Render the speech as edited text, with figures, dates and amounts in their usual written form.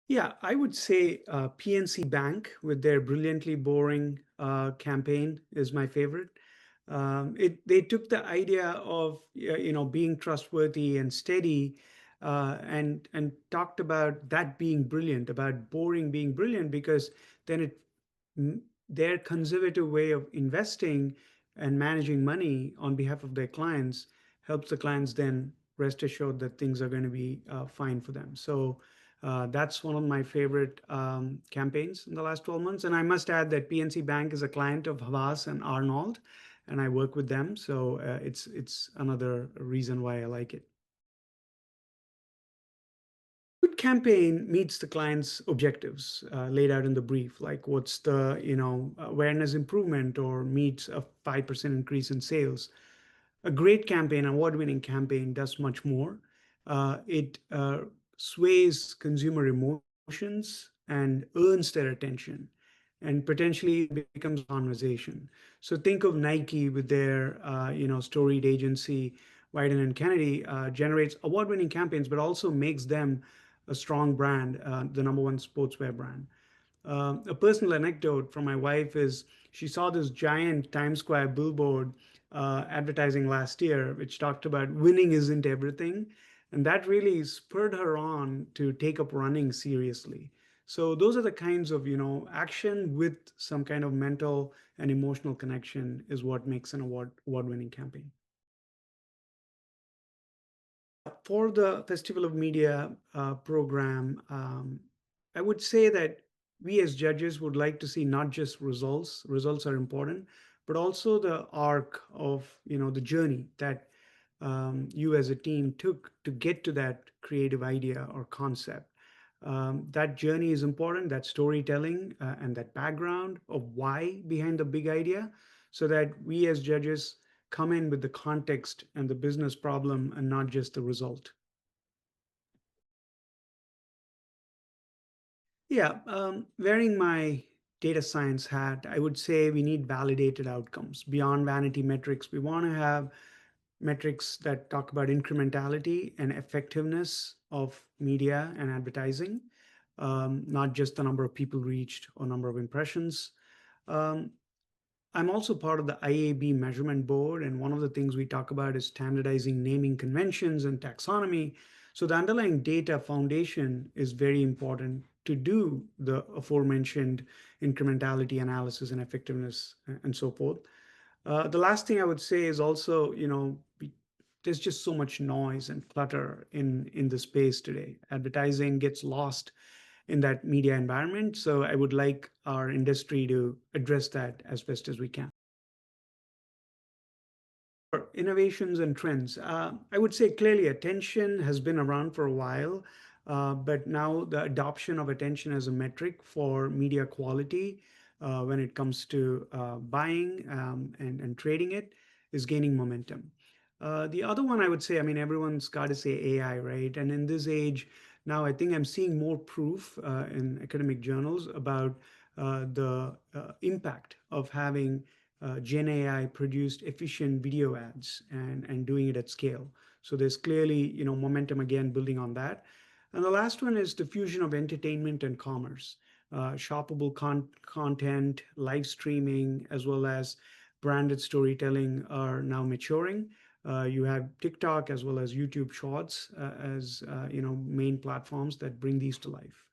Yeah, I would say PNC Bank with their brilliantly boring campaign is my favorite. They took the idea of being trustworthy and steady, and talked about that being brilliant, about boring being brilliant, because then their conservative way of investing and managing money on behalf of their clients helps the clients then rest assured that things are going to be fine for them. So that's one of my favorite campaigns in the last 12 months. And I must add that PNC Bank is a client of Havas and Arnold, and I work with them. So it's another reason why I like it. Good campaign meets the client's objectives laid out in the brief, like what's the awareness improvement, or meets a 5% increase in sales. A great campaign, award-winning campaign, does much more. It sways consumer emotions and earns their attention, and potentially becomes a conversation. So think of Nike with their storied agency, Wyden and Kennedy, generates award-winning campaigns, but also makes them a strong brand, the number one sportswear brand. A personal anecdote from my wife is she saw this giant Times Square billboard advertising last year, which talked about winning isn't everything. And that really spurred her on to take up running seriously. So those are the kinds of, action with some kind of mental and emotional connection is what makes an award-winning campaign. For the Festival of Media program, I would say that we as judges would like to see not just results. Results are important, but also the arc of the journey that you as a team took to get to that creative idea or concept. That journey is important. That storytelling and that background of why behind the big idea, so that we as judges come in with the context and the business problem and not just the result. Yeah, wearing my data science hat, I would say we need validated outcomes beyond vanity metrics. We want to have metrics that talk about incrementality and effectiveness of media and advertising, not just the number of people reached or number of impressions. Um, I'm also part of the IAB measurement board, and one of the things we talk about is standardizing naming conventions and taxonomy. So the underlying data foundation is very important to do the aforementioned incrementality analysis and effectiveness and so forth. The last thing I would say is also, there's just so much noise and clutter in the space today. Advertising gets lost in that media environment. So I would like our industry to address that as best as we can. Innovations and trends. I would say clearly attention has been around for a while, but now the adoption of attention as a metric for media quality when it comes to buying and trading it is gaining momentum. The other one I would say, I mean, everyone's got to say AI, right? And in this age, now I think I'm seeing more proof in academic journals about the impact of having Gen AI produced efficient video ads and doing it at scale. So there's clearly, momentum again building on that. And the last one is the fusion of entertainment and commerce. Shoppable content, live streaming, as well as branded storytelling are now maturing. You have TikTok as well as YouTube Shorts as main platforms that bring these to life.